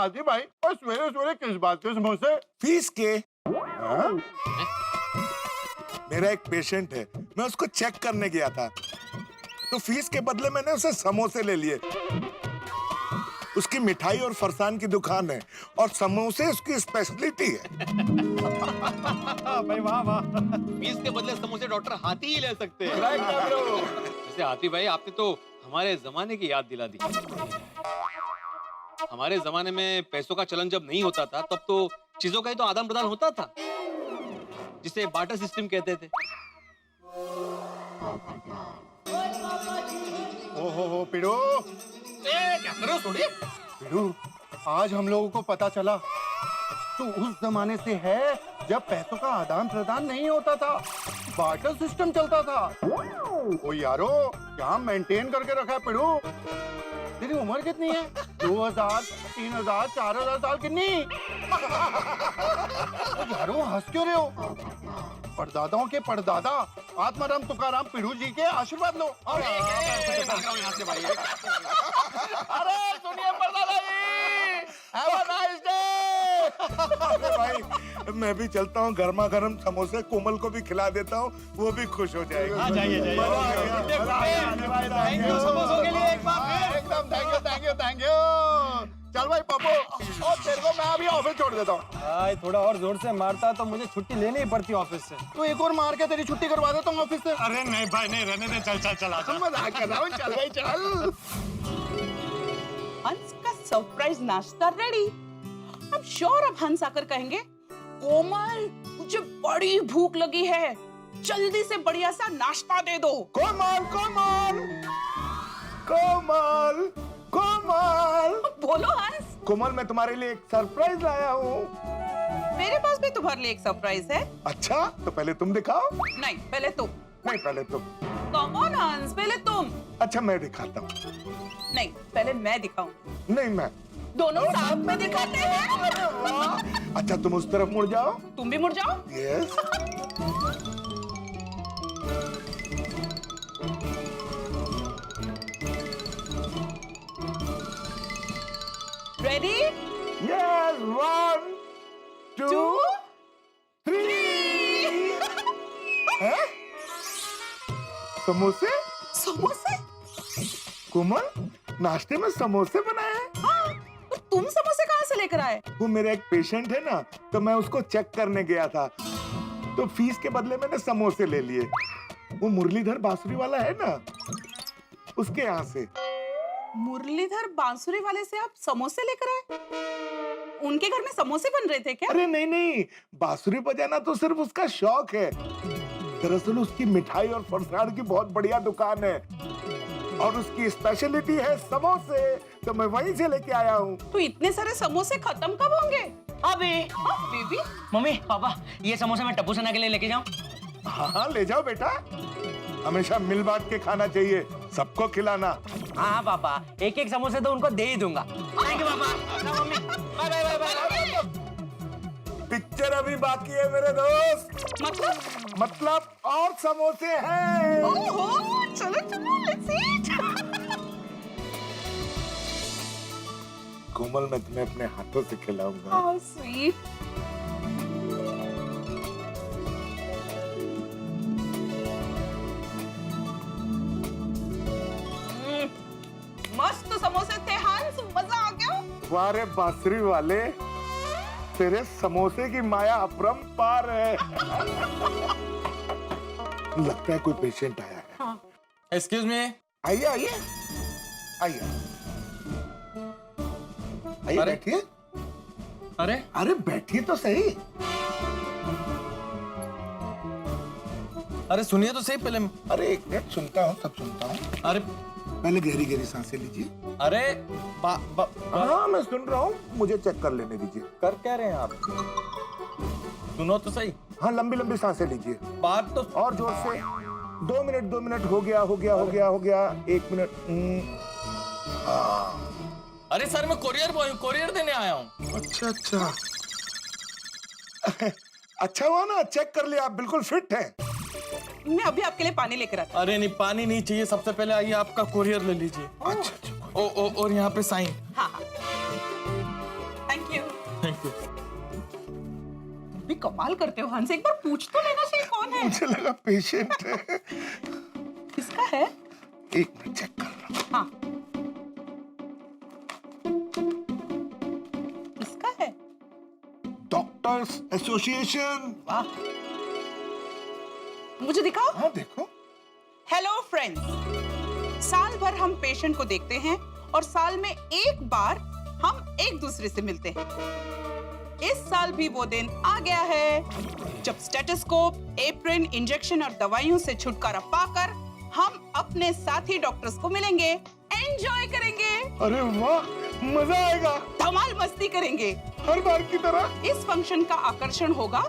हाथी भाई, और सवेरे सवेरे किस बात के समोसे? फीस के। हाँ? मेरा एक पेशेंट है, मैं उसको चेक करने गया था, तो फीस के बदले मैंने उसे समोसे ले लिए। उसकी मिठाई और फरसान की दुकान है और समोसे उसकी स्पेशलिटी है। भाई वाह वाह। फीस के बदले समोसे डॉक्टर हाथी ही ले सकते हैं। ब्रो। वैसे हाथी भाई, आपने तो हमारे जमाने की याद दिला दी। हमारे जमाने में पैसों का चलन जब नहीं होता था, तब तो चीजों का ही तो आदान प्रदान होता था, जिसे बार्टर सिस्टम कहते थे। ओहो पिड़ू, क्या कर रहे हो? छोड़िए। पिड़ू, आज हम लोगों को पता चला तू उस जमाने से है जब पैसों का आदान प्रदान नहीं होता था, बार्टर सिस्टम चलता था। ओ यारो, क्या मेंटेन करके रखा है पिड़ू? तेरी उम्र कितनी है? 2000, 3000, 4000 साल कितनी? ओ यारो, हंस क्यों रहे हो? परदादाओं के परदादा आत्माराम तुकाराम पिड़ू जी के आशीर्वाद लो। अरे सुनिए परदादा जी, हैव अ नाइस डे। अरे भाई, मैं भी चलता हूँ, गर्मा गर्म समोसे कोमल को भी खिला देता हूँ, वो भी खुश हो जाएगी। हाँ, जाइए जाइए। मजा आ गया, मजा आ गया। थैंक यू समोसों के लिए एक बार फिर। एकदम thank you thank you thank you. चल भाई पप्पू, और तेरे को मैं अभी ऑफिस छोड़ देता हूँ। भाई थोड़ा और जोर से मारता तो मुझे छुट्टी लेनी ही पड़ती ऑफिस से। तो एक और मार के तेरी छुट्टी करवा देता हूँ ऑफिस से। अरे नहीं भाई नहीं, रहने दे, चल चल चला। मजाक कर रहा हूँ, चल भाई चल। हंस का सरप्राइज नाश्ता रेडी। अब श्योर अब हंस आकर कहेंगे, कोमल मुझे बड़ी भूख लगी है, जल्दी से बढ़िया सा नाश्ता दे दो। कोमल कोमल कोमल कोमल बोलो हंस। कोमल, मैं तुम्हारे लिए एक सरप्राइज लाया हूँ। मेरे पास भी तुम्हारे लिए एक सरप्राइज है। अच्छा, तो पहले तुम दिखाओ। नहीं, पहले तुम। नहीं, पहले तुम। कम ऑन हंस, पहले तुम। अच्छा, मैं दिखाता हूँ। नहीं, पहले मैं दिखाऊं। नहीं, मैं। दोनों साथ में दिखाते हैं। अच्छा, तुम उस तरफ मुड़ जाओ। तुम भी मुड़ जाओ। यस। रेडी? यस, 1 2 3। हैं? समोसे? समोसे? कोमल, नाश्ते में समोसे बनाए हैं? हाँ, और तुम समोसे कहाँ से लेकर आए? वो मेरा एक पेशेंट है ना, तो मैं उसको चेक करने गया था, तो फीस के बदले मैंने समोसे ले लिए। वो मुरलीधर बांसुरी वाला है ना, उसके यहाँ से। मुरलीधर बांसुरी वाले से आप समोसे लेकर आए? उनके घर में समोसे बन रहे थे क्या? अरे नहीं नहीं, बांसुरी बजाना तो सिर्फ उसका शौक है। दरअसल उसकी मिठाई और फरसाण की बहुत बढ़िया दुकान है और उसकी स्पेशलिटी है समोसे, तो मैं वहीं से लेके आया हूँ। तो इतने सारे समोसे खत्म कब होंगे? अबे बेबी, मम्मी पापा, ये समोसे मैं टप्पू सेना के लिए लेके जाऊं? हाँ हाँ, ले जाओ बेटा, हमेशा मिल बांट के खाना चाहिए, सबको खिलाना। हाँ पापा, एक एक समोसे तो उनको दे ही दूंगा। थैंक यू पापा। ना मम्मी, bye bye bye bye. Picture अभी बाकी है मेरे दोस्त। मतलब और समोसे हैं। ओहो, चलो चलो, लेट्स ईट। कोमल, मैं तुम्हें अपने हाथों से खिलाऊंगा। How sweet. मस्त समोसे थे हंस, मजा आ गया। वारे बांसुरी वाले, तेरे समोसे की माया अपरंपार है। लगता है कोई पेशेंट आया है। Excuse me. आइए आइए आइए आइए, अरे। बैठिए। अरे अरे बैठिए तो सही। अरे सुनिए तो सही पहले। अरे एक मिनट, सुनता हूँ, सब सुनता हूँ। अरे पहले गहरी गहरी सांसें लीजिए। अरे हाँ, मैं सुन रहा हूँ, मुझे चेक कर लेने दीजिए। कर क्या रहे हैं आप? सुनो तो सही। हाँ, लंबी लंबी सांसें लीजिए बात तो और जोर से। 2 मिनट 2 मिनट, हो गया हो गया हो गया हो गया। 1 मिनट। अरे सर, मैं कोरियर बॉय हूँ, कोरियर देने आया हूँ। अच्छा अच्छा। अच्छा हुआ ना, चेक कर लिया, आप बिल्कुल फिट हैं। मैं अभी आपके लिए पानी लेकर आती अरे नहीं, पानी नहीं चाहिए, सबसे पहले आइए आपका कोरियर ले लीजिए। अच्छा अच्छा। और यहाँ पे साइन। हूँ। हाँ हाँ। कमाल करते हो हंस, एक बार पूछ तो लेना चाहिए कौन है। मुझे लगा पेशेंट है। किसका है? एक मिनट चेक कर रहा हूं। हाँ, किसका है? Doctors association. वाह, मुझे दिखाओ। हाँ देखो। हेलो फ्रेंड्स, साल भर हम पेशेंट को देखते हैं और साल में एक बार हम एक दूसरे से मिलते हैं। इस साल भी वो दिन आ गया है जब स्टेथोस्कोप, एप्रिन, इंजेक्शन और दवाइयों से छुटकारा पाकर हम अपने साथी डॉक्टर्स को मिलेंगे, एंजॉय करेंगे, अरे वाह, मजा आएगा, धमाल मस्ती करेंगे। हर बार की तरह। इस फंक्शन का आकर्षण होगा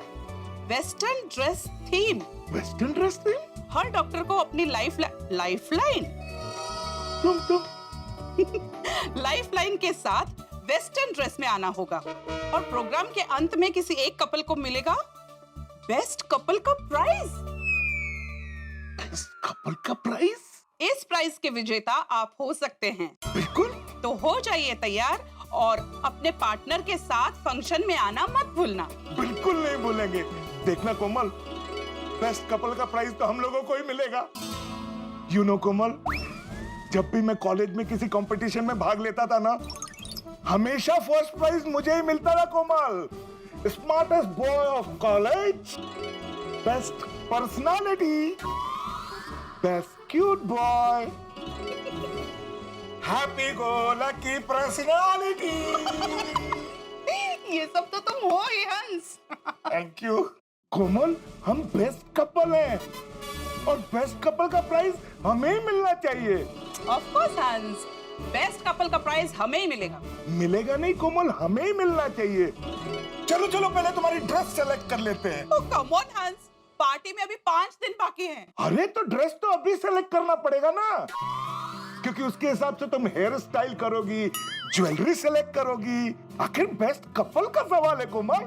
western dress theme. Western dress theme? हर डॉक्टर को अपनी लाइफलाइन लाइफलाइन के साथ वेस्टर्न ड्रेस में आना होगा और प्रोग्राम के अंत में किसी एक कपल को मिलेगा बेस्ट कपल का प्राइज। बेस्ट कपल का प्राइज? इस प्राइज के विजेता आप हो सकते हैं। बिल्कुल। तो हो जाइए तैयार और अपने पार्टनर के साथ फंक्शन में आना मत भूलना। बिल्कुल नहीं भूलेंगे। देखना कोमल, बेस्ट कपल का प्राइज तो हम लोगों को ही मिलेगा। यू नो कोमल, जब भी मैं कॉलेज में किसी कंपटीशन में भाग लेता था ना, हमेशा फर्स्ट प्राइज मुझे ही मिलता था Komal. Smartest boy of college, best personality, best cute boy, happy go lucky personality. ये सब तो तुम हो ही हंस। थैंक यू कोमल, हम बेस्ट कपल हैं और बेस्ट कपल का प्राइज हमें ही मिलना चाहिए। ऑफ कोर्स हंस, बेस्ट कपल का प्राइज हमें ही मिलेगा। मिलेगा नहीं कोमल, हमें ही मिलना चाहिए। चलो चलो पहले तुम्हारी ड्रेस सेलेक्ट कर लेते हैं। Oh, come on, हंस, पार्टी में अभी 5 दिन बाकी हैं। अरे तो ड्रेस तो अभी सेलेक्ट करना पड़ेगा ना, क्योंकि उसके हिसाब से तुम हेयर स्टाइल करोगी, ज्वेलरी सेलेक्ट करोगी। आखिर बेस्ट कपल का सवाल है कोमल।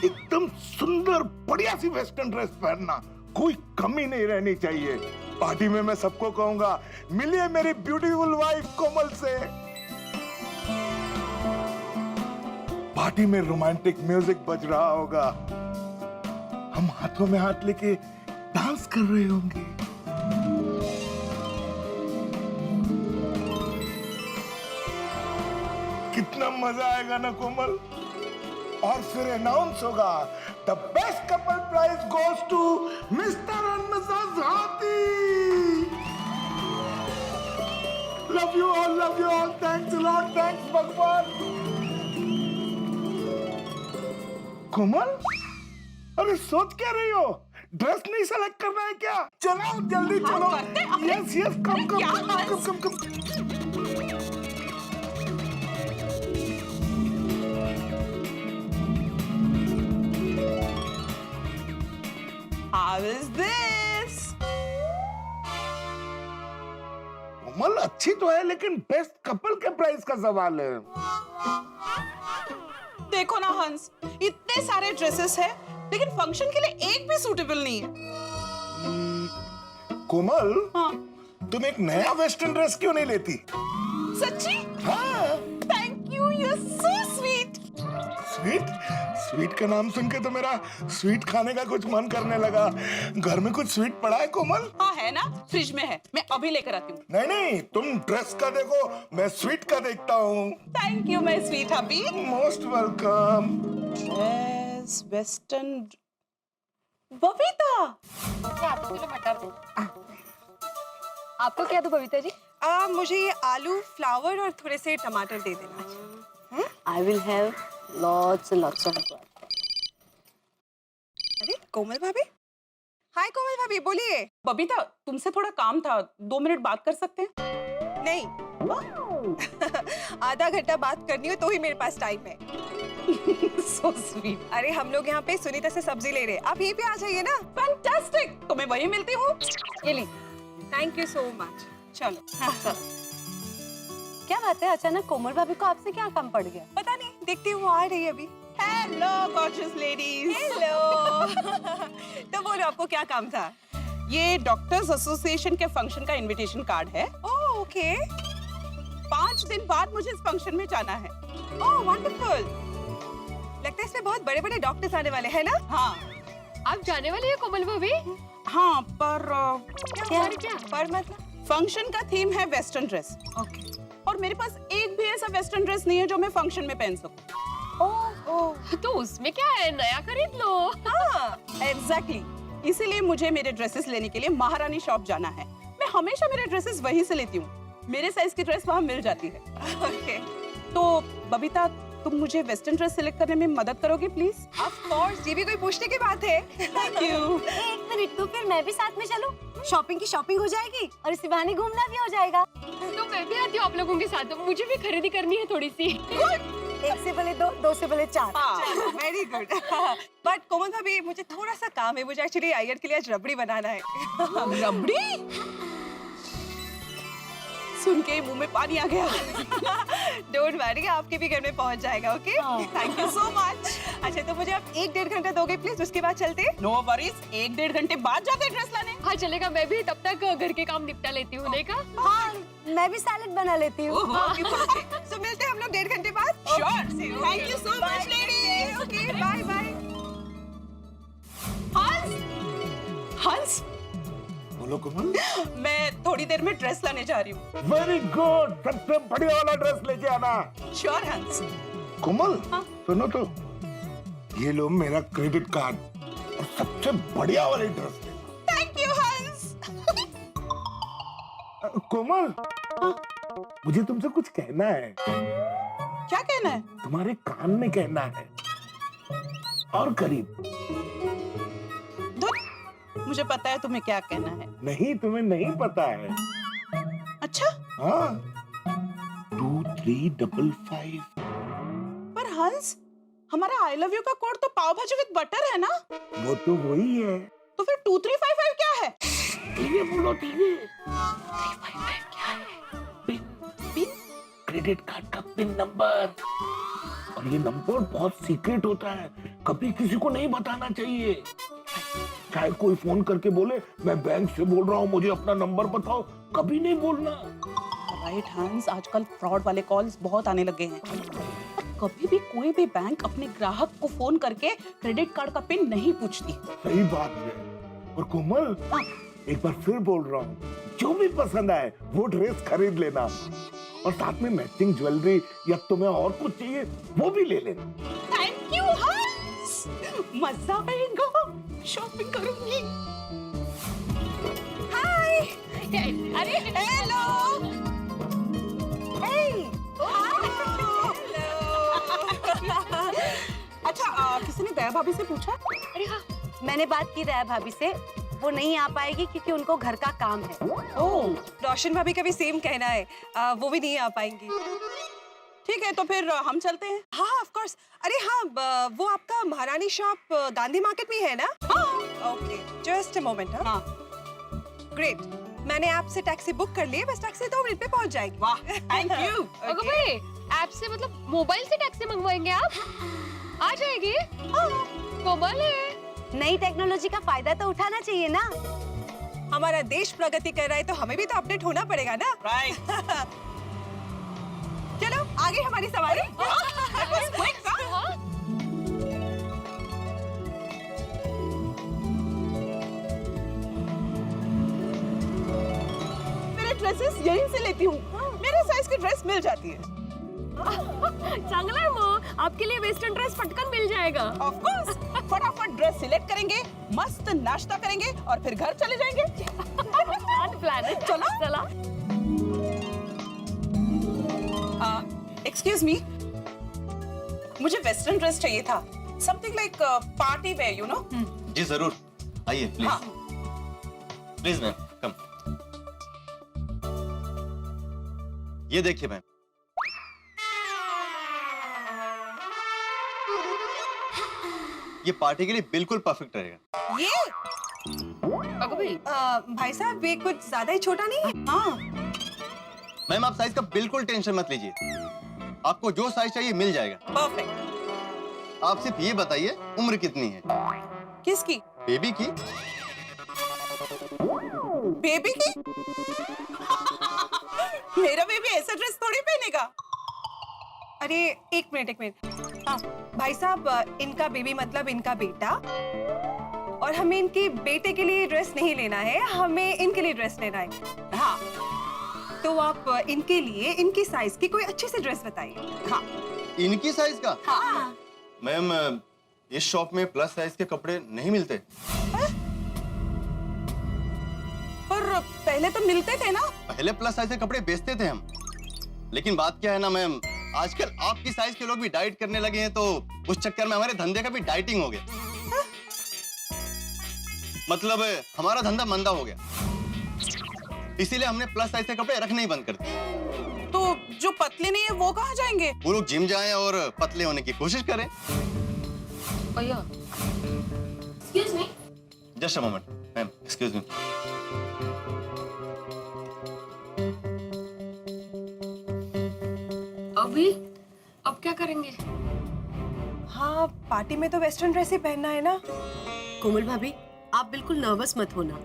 एकदम सुंदर बढ़िया सी वेस्टर्न ड्रेस पहनना, कोई कमी नहीं रहनी चाहिए। पार्टी में मैं सबको कहूंगा, मिलिए मेरी ब्यूटीफुल वाइफ कोमल से। पार्टी में रोमांटिक म्यूजिक बज रहा होगा, हम हाथों में हाथ लेके डांस कर रहे होंगे। कितना मजा आएगा ना कोमल। और फिर अनाउंस होगा, the best couple prize goes to mister and missus Hathi. Love you all, thanks a lot, thanks भगवान। कोमल, अरे सोच क्या रही हो? ड्रेस नहीं सेलेक्ट करना है क्या? चलो जल्दी चलो। Yes yes, come come come come come. How is this? कोमल अच्छी तो है, लेकिन बेस्ट कपल के प्राइस का सवाल है। देखो ना हंस, इतने सारे ड्रेसेस हैं, लेकिन फंक्शन के लिए एक भी सूटेबल नहीं है। कोमल, हाँ, तुम एक नया वेस्टर्न ड्रेस क्यों नहीं लेती? सच्ची? हाँ। Thank you, you are so sweet. Sweet? Sweet का नाम सुन के तो मेरा स्वीट खाने का कुछ मन करने लगा। घर में कुछ स्वीट पड़ा है कोमल? हाँ है ना, फ्रिज में है, मैं अभी लेकर आती हूँ। नहीं नहीं, तुम ड्रेस का देखो, मैं स्वीट का देखता हूँ। Thank you my sweet hubby. Most welcome. Dress western. Babita, आपको क्या दो बबीता जी? मुझे ये आलू, फ्लावर और थोड़े से टमाटर दे देना। I will have lots and lots of it. अरे कोमल भाभी, हाय कोमल भाभी, बोलिए। बबीता तुमसे थोड़ा काम था, 2 मिनट बात कर सकते हैं? नहीं। आधा घंटा बात करनी हो तो ही मेरे पास टाइम है। So sweet. अरे हम लोग यहाँ पे सुनीता से सब्जी ले रहे हैं, आप यहीं पे आ जाइए ना। Fantastic. तो मैं वहीं मिलती हूँ। ये ली। Thank you so much. चलो। क्या बात है, अचानक कोमल भाभी को आपसे क्या काम पड़ गया? पता नहीं, देखती हूँ वो आ रही है अभी। Hello gorgeous ladies. हेलो। तो बोलो, आपको क्या काम था? ये डॉक्टर्स एसोसिएशन के फंक्शन का इनविटेशन कार्ड है। Oh okay. 5 दिन बाद मुझे इस फंक्शन में जाना है। ओह वंडरफुल। लगता है इसमें बहुत बड़े बड़े डॉक्टर्स आने वाले हैं ना? हाँ आप जाने वाली है कोमल भाभी? हाँ, पर क्या? पर मतलब? फंक्शन का थीम है वेस्टर्न ड्रेस ओके। और मेरे पास एक भी ऐसा वेस्टर्न ड्रेस नहीं है जो मैं फंक्शन में पहन सकूं। ओह तो उसमें क्या है, नया खरीद लो। हाँ एग्जैक्टली, इसीलिए मुझे मेरे ड्रेसेस लेने के लिए महारानी शॉप जाना है। मैं हमेशा मेरे ड्रेसेस वहीं से लेती हूँ, मेरे साइज की ड्रेस वहाँ मिल जाती है। ओके। तो बबीता, तुम मुझे वेस्टर्न ड्रेस सिलेक्ट करने में मदद करोगे प्लीज? ऑफ कोर्स, ये भी कोई पूछने की बात है? Thank you. एक मिनट, तो फिर मैं भी साथ में चलूं? शॉपिंग की शॉपिंग हो जाएगी और इसी बहाने घूमना भी हो जाएगा। तो मैं भी आती हूँ आप लोगों के साथ, मुझे भी खरीदी करनी है थोड़ी सी। एक से भले दो, दो से भले चार। Very good. बट कोमल भाभी, मुझे थोड़ा सा काम है, मुझे एक्चुअली आइयर के लिए आज रबड़ी बनाना है। रबड़ी? सुन के मुंह में पानी आ गया। डोंट वरी, आपके भी घर में पहुंच जाएगा। Okay, thank you so much. अच्छा, तो मुझे आप 1-1.5 घंटा दोगे प्लीज, उसके बाद चलते? नो वरीज, 1-1.5 घंटे बाद जाते ड्रेस लाने। हाँ चलेगा, मैं भी तब तक घर के काम निपटा लेती हूँ। नहीं का? हाँ, मैं भी सैलेड बना लेती हूँ। सो मिलते हैं हम लोग 1.5 घंटे बाद। Sure, thank you so much ladies. Okay, bye bye. हंस, हंस, बोलो कोमल। मैं थोड़ी देर में ड्रेस लाने जा रही हूँ। वेरी गुड, सबसे बढ़िया वाला ड्रेस लेके आना। श्योर हंस। कोमल, हाँ? सुनो तो, ये लो मेरा क्रेडिट कार्ड और सबसे बढ़िया वाली ड्रेस लेना। थैंक यू हंस। कोमल, मुझे तुमसे कुछ कहना है। क्या कहना है? तुम्हारे कान में कहना है, और करीब। धुत, मुझे पता है तुम्हें क्या कहना है। नहीं, तुम्हें नहीं पता है। अच्छा, हाँ, 2355। पर हंस, हमारा आई लव यू का कोड तो पाव भाजी विद बटर है ना? वो तो वही है। तो फिर 2355 क्या है? ये बोलो, धीरे। पिन? क्रेडिट कार्ड का पिन नंबर। और ये नंबर बहुत सीक्रेट होता है, कभी किसी को नहीं बताना चाहिए। चाहे कोई फोन करके बोले मैं बैंक से बोल रहा हूँ, मुझे अपना नंबर बताओ, कभी नहीं बोलना। राइट हंस, आजकल फ्रॉड वाले कॉल्स बहुत आने लगे हैं। अब कभी भी कोई भी बैंक अपने ग्राहक को फोन करके क्रेडिट कार्ड का पिन नहीं पूछती। सही बात है। और कोमल, एक बार फिर बोल रहा हूँ, जो भी पसंद आए वो ड्रेस खरीद लेना, और साथ में मैचिंग ज्वेलरी या तुम्हें और कुछ चाहिए वो भी ले लेना। थैंक यू हंस, मजा आएगा, शॉपिंग करूंगी। हाय। अरे हेलो। अच्छा, किसी ने दया भाभी से पूछा? अरे हाँ, मैंने बात की दया भाभी से, वो नहीं आ पाएगी क्योंकि उनको घर का काम है। ओह, रोशन भाभी का भी सेम कहना है, वो भी नहीं आ पाएंगी। ठीक है, तो फिर हम चलते हैं। हाँ ऑफ कोर्स। अरे हाँ, वो आपका महारानी शॉप गांधी मार्केट में है ना? हाँ। Okay, just a moment. हाँ। ग्रेट, मैंने आपसे टैक्सी बुक कर ली है, बस टैक्सी 2 मिनट में पहुंच जाएगी। वाह, थैंक यू। अगर भाई ऐप से मतलब मोबाइल से टैक्सी मंगवाएंगे आप? आ जाएगी? कोमल है। नई टेक्नोलॉजी का फायदा तो उठाना चाहिए ना। हमारा देश प्रगति कर रहा है तो हमें भी तो अपडेट होना पड़ेगा ना। राइट। चलो आगे हमारी सवारी। हाँ? मेरे ड्रेसेस यहीं से लेती हूँ, मेरे साइज की ड्रेस मिल जाती है। चांगला है वो, आपके लिए वेस्टर्न ड्रेस फटकन मिल जाएगा। ऑफ कोर्स, फटाफट ड्रेस सिलेक्ट करेंगे, मस्त नाश्ता करेंगे और फिर घर चले जाएंगे। प्लान है, चला? चला। एक्सक्यूज मी, मुझे वेस्टर्न ड्रेस चाहिए था, something like party wear, you know. जी जरूर, आइए प्लीज। हाँ। Please ma'am, come. ये देखिए मैम, ये पार्टी के लिए बिल्कुल परफेक्ट रहेगा। ये अगर भाई भाई साहब, ये कुछ ज्यादा ही छोटा नहीं है? हाँ, मैम आप साइज का बिल्कुल टेंशन मत लीजिए, आपको जो साइज चाहिए मिल जाएगा। परफेक्ट। आप सिर्फ ये बताइए उम्र कितनी है? किसकी? बेबी की। बेबी की? मेरा बेबी ऐसा ड्रेस थोड़ी पहनेगा। अरे एक मिनट, हाँ, भाई साहब इनका बेबी मतलब इनका बेटा, और हमें इनके बेटे के लिए ड्रेस नहीं लेना है, हमें इनके लिए ड्रेस लेना है। हाँ, तो आप इनके लिए इनकी साइज की कोई अच्छी सी ड्रेस बताइए। हाँ, इनकी साइज का? हाँ। मैम, इस शॉप में प्लस साइज के कपड़े नहीं मिलते। पर पहले तो मिलते थे ना। पहले प्लस साइज के कपड़े बेचते थे हम, लेकिन बात क्या है ना मैम, आजकल आपकी साइज के लोग भी डाइट करने लगे हैं, तो उस चक्कर में हमारे धंधे का भी डाइटिंग हो गया। मतलब हमारा धंधा मंदा हो गया, इसीलिए हमने प्लस साइज के कपड़े रखने ही बंद कर दिए। तो जो पतले नहीं है वो कहाँ जाएंगे? वो लोग जिम जाएं और पतले होने की कोशिश करें। भैया, excuse me. Just a moment ma'am, excuse me. अभी अब क्या करेंगे? हाँ, पार्टी में तो वेस्टर्न ड्रेस ही पहनना है ना। कोमल भाभी, आप बिल्कुल नर्वस मत होना।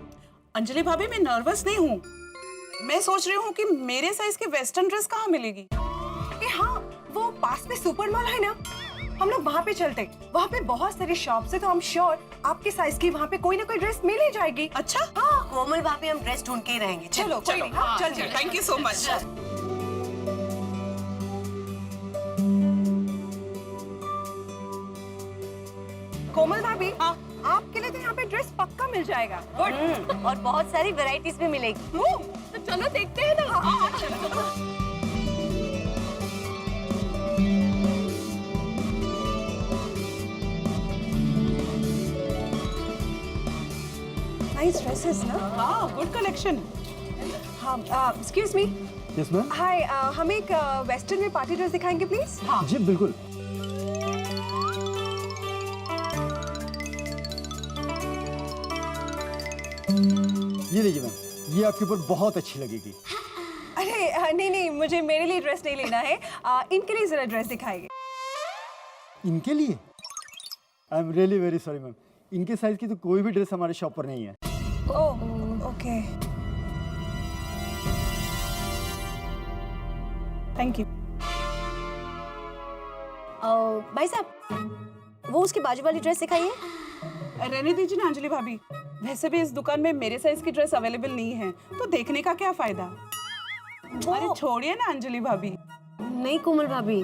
अंजलि भाभी, मैं नर्वस नहीं हूँ। मैं सोच रही हूँ कि मेरे साइज की वेस्टर्न ड्रेस कहाँ मिलेगी। हाँ, वो पास में सुपर मॉल है ना, हम लोग वहाँ पे चलते। वहाँ पे बहुत सारी शॉप्स है, तो हम श्योर आपके साइज की वहाँ पे कोई ना कोई ड्रेस मिल ही जाएगी। अच्छा, हाँ, कोमल भाभी, हम ड्रेस ढूंढ के ही रहेंगे। चलो चलो, हाँ, चल चल। Thank you so much. Komal भाभी, आपके लिए तो यहाँ पे ड्रेस पक्का मिल जाएगा। गुड। और बहुत सारी वैरायटीज भी मिलेगी। तो चलो देखते हैं ना। हाँ, चलो। नाइस ड्रेसेस ना। हाँ, गुड कलेक्शन। हाँ, excuse me. Yes ma'am. Hi, हमें एक वेस्टर्न में पार्टी ड्रेस दिखाएंगे प्लीज। जी बिल्कुल। ये लीजिए मैम, ये आपके ऊपर बहुत अच्छी लगेगी। अरे नहीं, मुझे मेरे लिए ड्रेस नहीं लेना है, इनके लिए जरा ड्रेस दिखाइए। इनके लिए? I am really very sorry ma'am, इनके साइज की तो कोई भी ड्रेस हमारे शॉप पर नहीं है। ओह, ओके। Thank you. भाई साहब, वो उसकी बाजू वाली ड्रेस दिखाइए। रहने दीजिए ना अंजलि भाभी, वैसे भी इस दुकान में मेरे साइज की ड्रेस अवेलेबल नहीं है, तो देखने का क्या फायदा। अरे छोड़िए ना अंजलि भाभी। नहीं कोमल भाभी,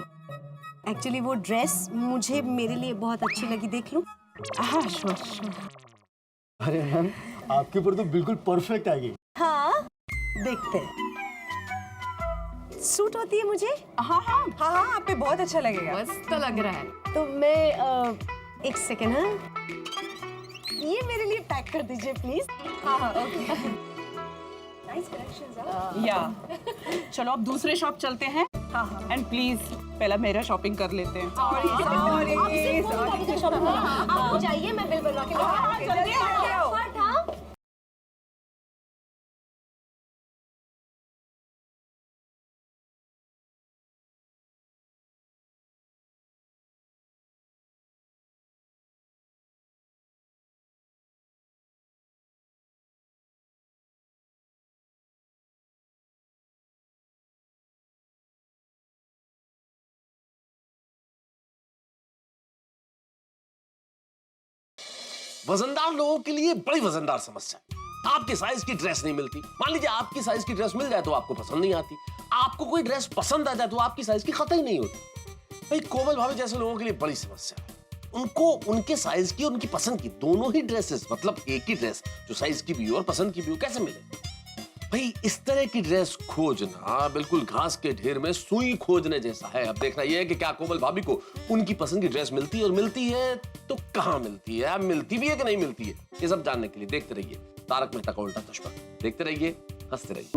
एक्चुअली वो ड्रेस मुझे मेरे लिए बहुत अच्छी लगी, देख लो। हाँ, श्योर श्योर। अरे मैम, आपके ऊपर तो बिल्कुल परफेक्ट आएगी। हाँ, देखते हैं। सूट होती है मुझे। हाँ, आप पे बहुत अच्छा लगेगा। मस्त लग रहा है। तो मैं एक सेकेंड, हाँ, ये मेरे लिए पैक कर दीजिए प्लीज। हाँ, ओके। Nice collections. या चलो अब दूसरे शॉप चलते हैं। हाँ। एंड प्लीज पहला मेरा शॉपिंग कर लेते हैं। सॉरी। आप जाइए, मैं बिल बनवा के जल्दी आओ। वजनदार लोगों के लिए बड़ी वजनदार समस्या है। आपके साइज की ड्रेस नहीं मिलती। मान लीजिए आपकी साइज की ड्रेस मिल जाए तो आपको पसंद नहीं आती, आपको कोई ड्रेस पसंद आ जाए तो आपकी साइज की कतई नहीं होती। भाई कोमल भाभी जैसे लोगों के लिए बड़ी समस्या है। उनको उनके साइज की और उनकी पसंद की दोनों ही ड्रेसेस, मतलब एक ही ड्रेस जो साइज की भी हो और पसंद की भी हो, कैसे मिले? भाई इस तरह की ड्रेस खोजना बिल्कुल घास के ढेर में सुई खोजने जैसा है। अब देखना यह है कि क्या कोमल भाभी को उनकी पसंद की ड्रेस मिलती है, और मिलती है तो कहाँ मिलती है, मिलती भी है कि नहीं मिलती है, ये सब जानने के लिए देखते रहिए तारक मेहता का उल्टा चश्मा। देखते रहिए, हंसते रहिए।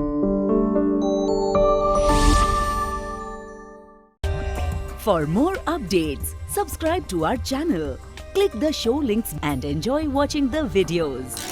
For more updates, subscribe to our channel, click the show links and enjoy watching the videos.